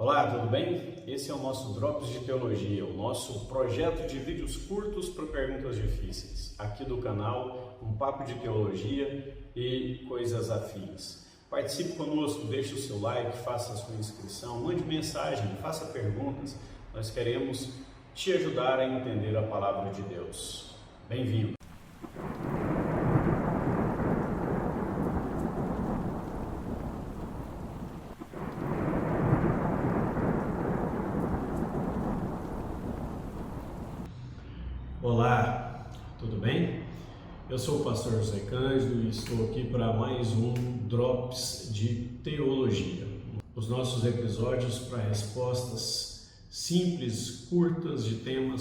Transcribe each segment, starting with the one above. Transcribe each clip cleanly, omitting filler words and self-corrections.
Olá, tudo bem? Esse é o nosso Drops de Teologia, o nosso projeto de vídeos curtos para perguntas difíceis. Aqui do canal, um papo de teologia e coisas afins. Participe conosco, deixe o seu like, faça a sua inscrição, mande mensagem, faça perguntas. Nós queremos te ajudar a entender a palavra de Deus. Bem-vindo! Olá, tudo bem? Eu sou o pastor José Cândido e estou aqui para mais um Drops de Teologia. Os nossos episódios para respostas simples, curtas de temas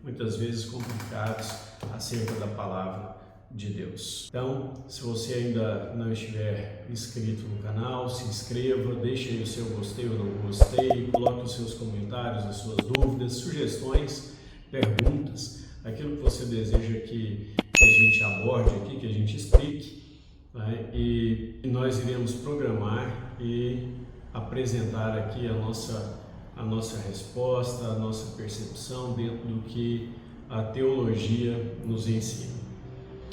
muitas vezes complicados acerca da palavra de Deus. Então, se você ainda não estiver inscrito no canal, se inscreva, deixe aí o seu gostei ou não gostei, coloque os seus comentários, as suas dúvidas, sugestões, perguntas, aquilo que você deseja que a gente aborde aqui, que a gente explique, né? E nós iremos programar e apresentar aqui a nossa resposta, a nossa percepção dentro do que a teologia nos ensina.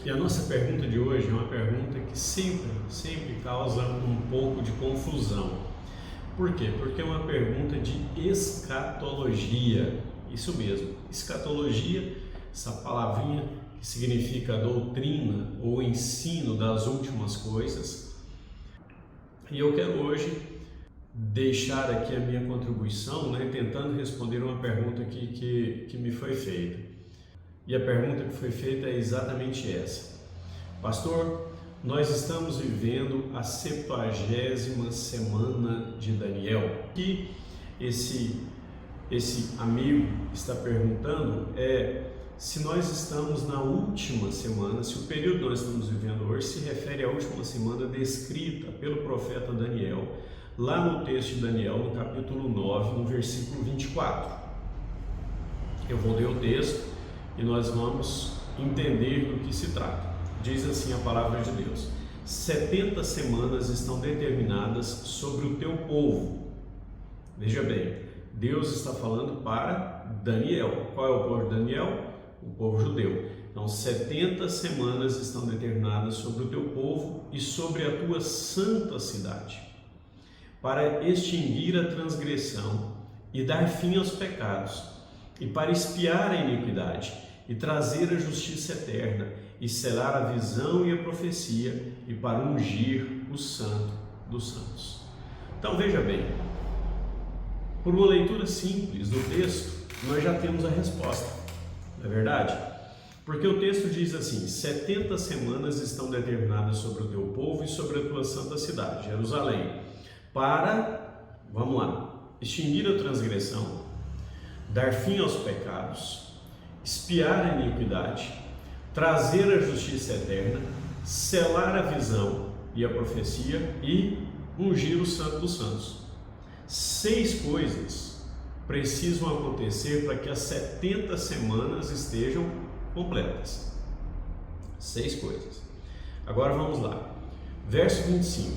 E a nossa pergunta de hoje é uma pergunta que sempre causa um pouco de confusão. Por quê? Porque é uma pergunta de escatologia. Isso mesmo, escatologia, essa palavrinha que significa doutrina ou ensino das últimas coisas. E eu quero hoje deixar aqui a minha contribuição, tentando responder uma pergunta que me foi feita. E a pergunta que foi feita é exatamente essa: Pastor, nós estamos vivendo a 70ª semana de Daniel. Que esse amigo está perguntando se nós estamos na última semana, se o período que nós estamos vivendo hoje se refere à última semana descrita pelo profeta Daniel, lá no texto de Daniel, no capítulo 9, no versículo 24. Eu vou ler o texto e nós vamos entender do que se trata. Diz assim a palavra de Deus: 70 semanas estão determinadas sobre o teu povo. Veja bem, Deus está falando para Daniel. Qual é o povo de Daniel? O povo judeu. Então, 70 semanas estão determinadas sobre o teu povo e sobre a tua santa cidade, para extinguir a transgressão e dar fim aos pecados, e para expiar a iniquidade, e trazer a justiça eterna, e selar a visão e a profecia, e para ungir o santo dos santos. Então, veja bem, por uma leitura simples do texto, nós já temos a resposta, não é verdade? Porque o texto diz assim: 70 semanas estão determinadas sobre o teu povo e sobre a tua santa cidade, Jerusalém, para, vamos lá, extinguir a transgressão, dar fim aos pecados, expiar a iniquidade, trazer a justiça eterna, selar a visão e a profecia e ungir o santo dos santos. 6 coisas precisam acontecer para que as 70 semanas estejam completas. 6 coisas. Agora vamos lá. Verso 25.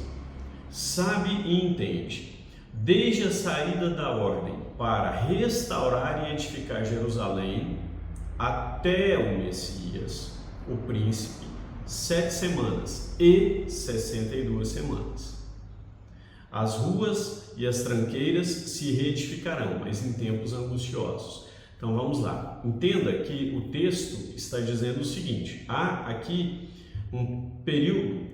Sabe e entende, desde a saída da ordem para restaurar e edificar Jerusalém até o Messias, o príncipe, 7 semanas e 62 semanas. As ruas e as tranqueiras se reedificarão, mas em tempos angustiosos. Então vamos lá. Entenda que o texto está dizendo o seguinte: há aqui um período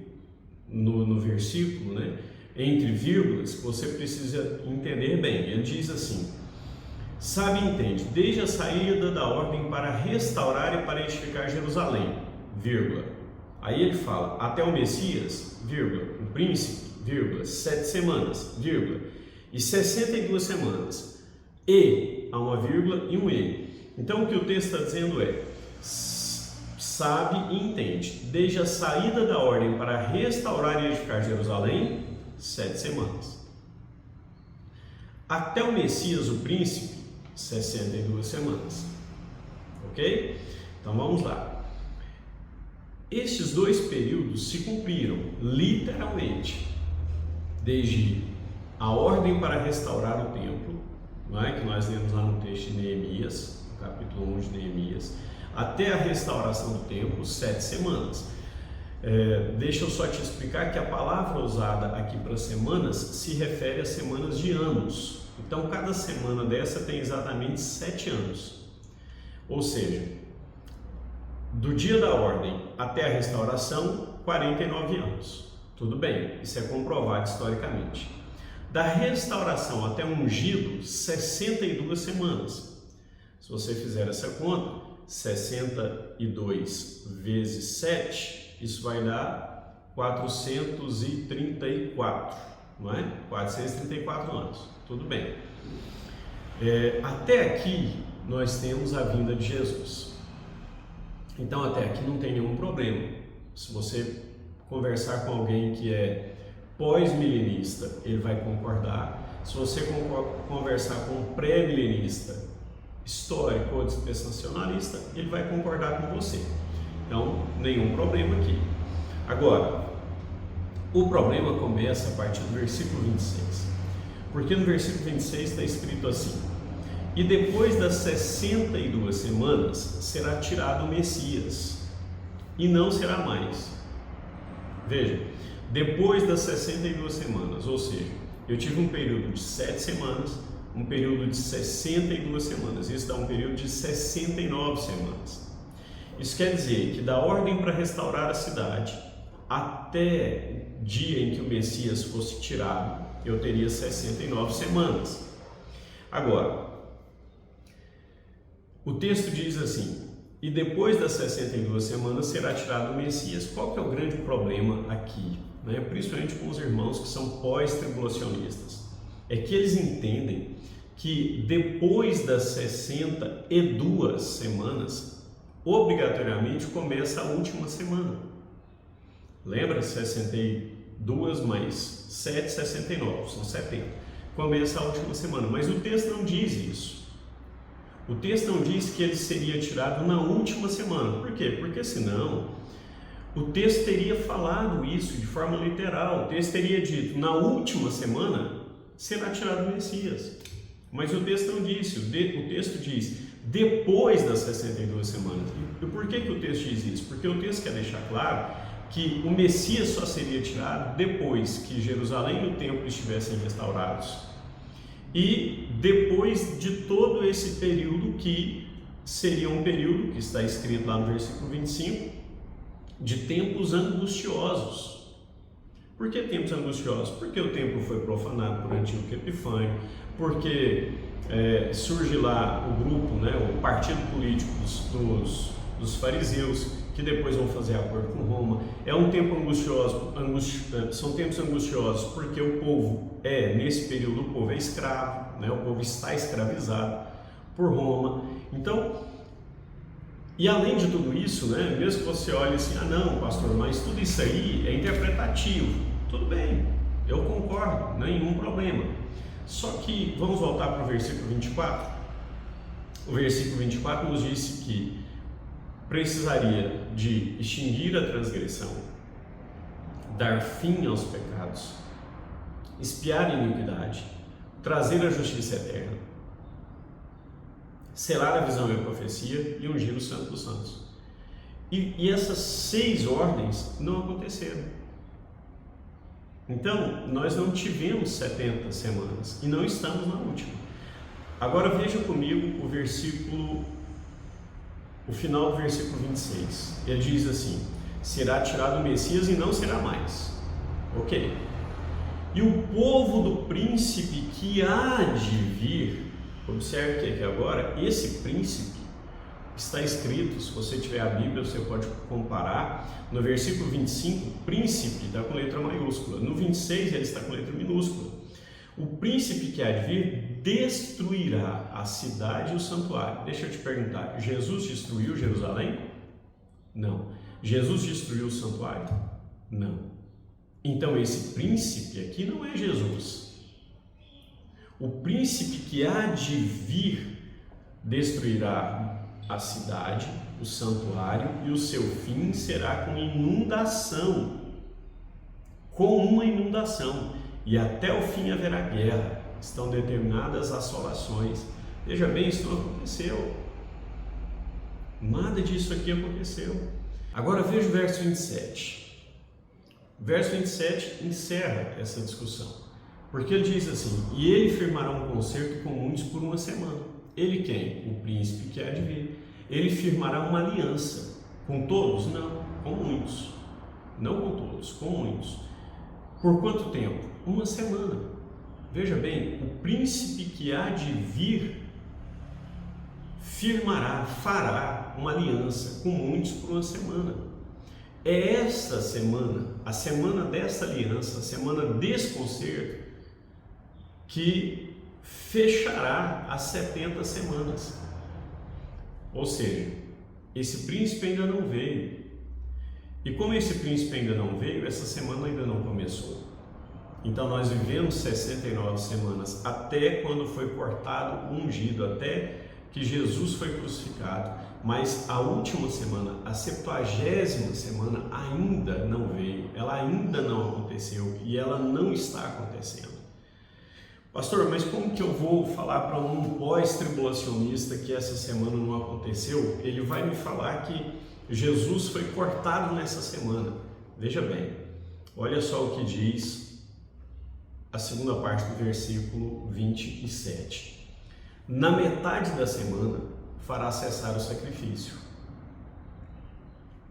no versículo, entre vírgulas, que você precisa entender bem. Ele diz assim: sabe e entende, desde a saída da ordem para restaurar e para edificar Jerusalém, vírgula. Aí ele fala, até o Messias, vírgula, o príncipe, vírgula, 7 semanas, vírgula, e 62 semanas, e, há uma vírgula e um e. Então o que o texto está dizendo é: sabe e entende, desde a saída da ordem para restaurar e edificar Jerusalém, 7 semanas. Até o Messias, o príncipe, 62 semanas. Ok? Então vamos lá. Estes 2 períodos se cumpriram, literalmente, desde a ordem para restaurar o templo, não é? Que nós lemos lá no texto de Neemias, no capítulo 1 de Neemias, até a restauração do templo, 7 semanas. Deixa eu só te explicar que a palavra usada aqui para semanas se refere a semanas de anos. Então, cada semana dessa tem exatamente 7 anos. Ou seja, do dia da ordem até a restauração, 49 anos. Tudo bem, isso é comprovado historicamente. Da restauração até o ungido, 62 semanas. Se você fizer essa conta, 62 vezes 7, isso vai dar 434, não é? 434 anos. Tudo bem. Até aqui nós temos a vinda de Jesus. Então até aqui não tem nenhum problema. Se você conversar com alguém que é pós-milenista, ele vai concordar. Se você conversar com um pré-milenista, histórico ou dispensacionalista, ele vai concordar com você. Então, nenhum problema aqui. Agora, o problema começa a partir do versículo 26. Porque no versículo 26 está escrito assim: e depois das 62 semanas será tirado o Messias, e não será mais. Veja, depois das 62 semanas, ou seja, eu tive um período de 7 semanas, um período de 62 semanas, isso dá um período de 69 semanas. Isso quer dizer que da ordem para restaurar a cidade até o dia em que o Messias fosse tirado, eu teria 69 semanas. Agora, o texto diz assim: e depois das 62 semanas será tirado o Messias. Qual que é o grande problema aqui? Principalmente com os irmãos que são pós-tribulacionistas. É que eles entendem que depois das 62 semanas, obrigatoriamente começa a última semana. Lembra? 62 mais 7, 69, são 70. Começa a última semana, mas o texto não diz isso. O texto não diz que ele seria tirado na última semana. Por quê? Porque senão o texto teria falado isso de forma literal. O texto teria dito: na última semana será tirado o Messias. Mas o texto não disse. O texto diz: depois das 62 semanas. E por que o texto diz isso? Porque o texto quer deixar claro que o Messias só seria tirado depois que Jerusalém e o templo estivessem restaurados. E depois de todo esse período, que seria um período que está escrito lá no versículo 25, de tempos angustiosos. Por que tempos angustiosos? Porque o templo foi profanado por Antíoco Epifânio, porque surge lá o grupo, o partido político dos fariseus, que depois vão fazer acordo com Roma. É um tempo angustioso, são tempos angustiosos porque o povo nesse período o povo é escravo, o povo está escravizado por Roma. Então, e além de tudo isso, mesmo que você olhe assim: ah não, pastor, mas tudo isso aí é interpretativo. Tudo bem, eu concordo, nenhum problema. Só que vamos voltar para o versículo 24. O versículo 24 nos disse que precisaria de extinguir a transgressão, dar fim aos pecados, expiar a iniquidade, trazer a justiça eterna, selar a visão e a profecia e ungir o Santo dos Santos. E essas 6 ordens não aconteceram. Então, nós não tivemos 70 semanas e não estamos na última. Agora veja comigo o final do versículo 26. Ele diz assim: será tirado o Messias e não será mais. Ok. E o povo do príncipe que há de vir, observe que aqui agora, esse príncipe está escrito, se você tiver a Bíblia, você pode comparar. No versículo 25, príncipe está com letra maiúscula. No 26, ele está com letra minúscula. O príncipe que há de vir destruirá a cidade e o santuário. Deixa eu te perguntar: Jesus destruiu Jerusalém? Não. Jesus destruiu o santuário? Não. Então esse príncipe aqui não é Jesus. O príncipe que há de vir destruirá a cidade, o santuário, e o seu fim será com inundação. Com uma inundação. e até o fim haverá guerra. Estão determinadas assolações. Veja bem, isso não aconteceu. Nada disso aqui aconteceu. Agora veja o verso 27. O verso 27 encerra essa discussão, porque ele diz assim: e ele firmará um concerto com muitos por uma semana. Ele quem? O príncipe que há de vir. Ele firmará uma aliança com todos? Não, com muitos. Não com todos, com muitos. Por quanto tempo? Uma semana. Veja bem, o príncipe que há de vir firmará, fará uma aliança com muitos por uma semana. É esta semana, a semana dessa aliança, a semana desse concerto, que fechará as 70 semanas. Ou seja, esse príncipe ainda não veio. E como esse príncipe ainda não veio, essa semana ainda não começou. Então nós vivemos 69 semanas até quando foi cortado o ungido, até que Jesus foi crucificado. Mas a última semana, a 70ª semana, ainda não veio, ela ainda não aconteceu e ela não está acontecendo. Pastor, mas como que eu vou falar para um pós-tribulacionista que essa semana não aconteceu? Ele vai me falar que Jesus foi cortado nessa semana. Veja bem, olha só o que diz a segunda parte do versículo 27. Na metade da semana fará cessar o sacrifício.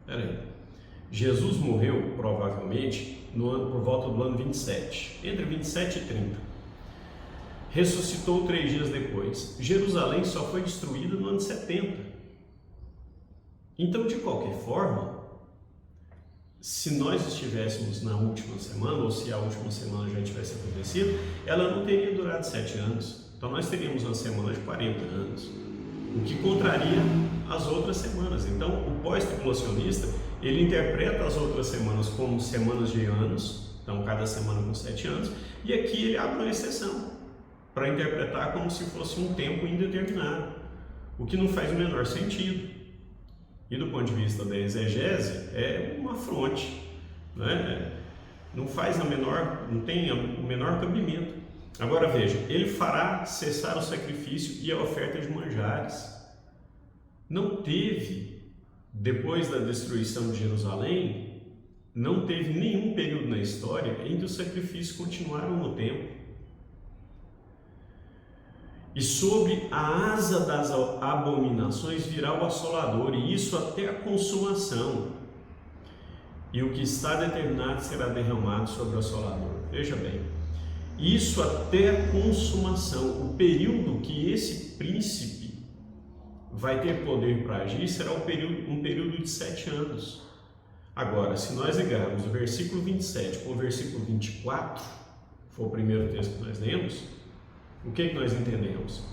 Peraí, Jesus morreu provavelmente por volta do ano 27, entre 27 e 30. Ressuscitou 3 dias depois. Jerusalém só foi destruída no ano 70. Então, de qualquer forma, se nós estivéssemos na última semana, ou se a última semana já tivesse acontecido, ela não teria durado 7 anos. Então nós teríamos uma semana de 40 anos, o que contraria as outras semanas. Então o pós-tribulacionista, ele interpreta as outras semanas como semanas de anos, então cada semana com 7 anos, e aqui ele abre uma exceção, para interpretar como se fosse um tempo indeterminado, o que não faz o menor sentido. E do ponto de vista da exegese, é uma afronte, né? Não faz não tem o menor cabimento. Agora veja, ele fará cessar o sacrifício e a oferta de manjares. Não teve, depois da destruição de Jerusalém, não teve nenhum período na história em que os sacrifícios continuaram no templo. E sobre a asa das abominações virá o assolador, e isso até a consumação. E o que está determinado será derramado sobre o assolador. Veja bem, isso até a consumação. O período que esse príncipe vai ter poder para agir será um período de 7 anos. Agora, se nós ligarmos o versículo 27 com o versículo 24, foi o primeiro texto que nós lemos, o que nós entendemos?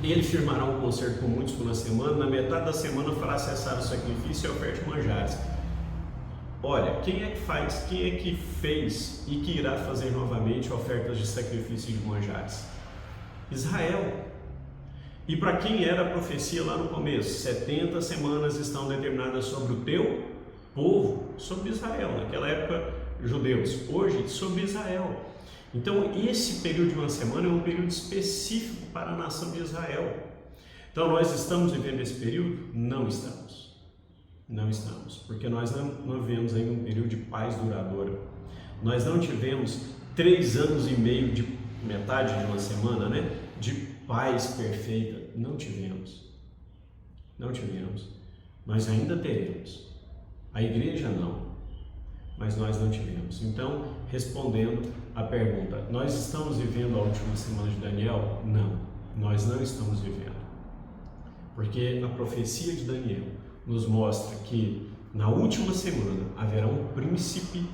Ele firmará um concerto com muitos por uma semana, na metade da semana fará cessar o sacrifício e a oferta de manjares. Olha, quem é que fez e que irá fazer novamente ofertas de sacrifício e de manjares? Israel. E para quem era a profecia lá no começo? 70 semanas estão determinadas sobre o teu povo, sobre Israel. Naquela época, judeus. Hoje, sobre Israel. Então, esse período de uma semana é um período específico para a nação de Israel. Então, nós estamos vivendo esse período? Não estamos. Não estamos, porque nós não vivemos ainda um período de paz duradoura. Nós não tivemos 3 anos e meio de metade de uma semana, né? De paz perfeita. Não tivemos. Não tivemos. Nós ainda teremos. A igreja não. Mas nós não tivemos. Então, respondendo à pergunta, nós estamos vivendo a última semana de Daniel? Não, nós não estamos vivendo. Porque a profecia de Daniel nos mostra que na última semana haverá um príncipe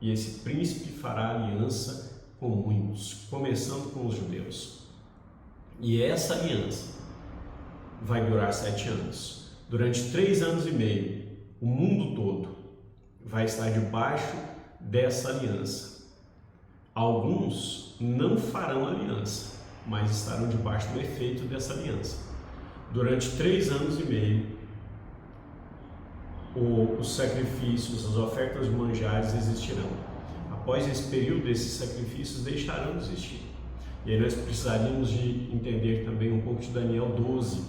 e esse príncipe fará aliança com muitos, começando com os judeus. E essa aliança vai durar 7 anos. Durante 3 anos e meio, o mundo todo vai estar debaixo dessa aliança. Alguns não farão aliança, mas estarão debaixo do efeito dessa aliança. Durante 3 anos e meio, os sacrifícios, as ofertas de manjares existirão. A após esse período, esses sacrifícios deixarão de existir. E aí nós precisaríamos de entender também um pouco de Daniel 12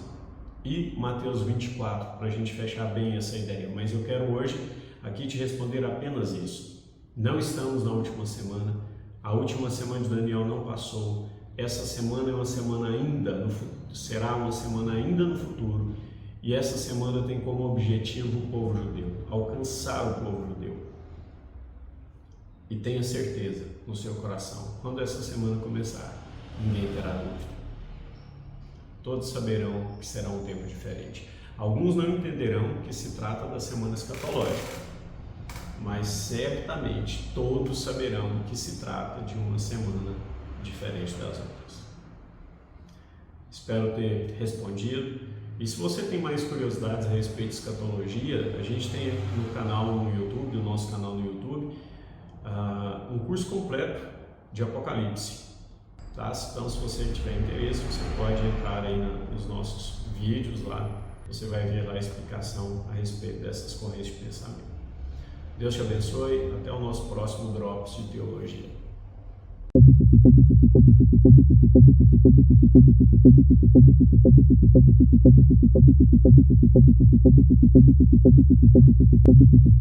e Mateus 24, para a gente fechar bem essa ideia. Mas eu quero hoje aqui te responder apenas isso. Não estamos na última semana, a última semana de Daniel não passou, essa semana é uma semana ainda no futuro, será uma semana ainda no futuro, e essa semana tem como objetivo o povo judeu, alcançar o povo judeu. E tenha certeza no seu coração, quando essa semana começar, ninguém terá dúvida. Todos saberão que será um tempo diferente. Alguns não entenderão que se trata da semana escatológica, mas certamente todos saberão que se trata de uma semana diferente das outras. Espero ter respondido. E se você tem mais curiosidades a respeito de escatologia, a gente tem no canal no YouTube, no nosso canal no YouTube, um curso completo de Apocalipse. Tá? Então, se você tiver interesse, você pode entrar aí nos nossos vídeos lá, você vai ver lá a explicação a respeito dessas correntes de pensamento. Deus te abençoe, até o nosso próximo Drops de Teologia.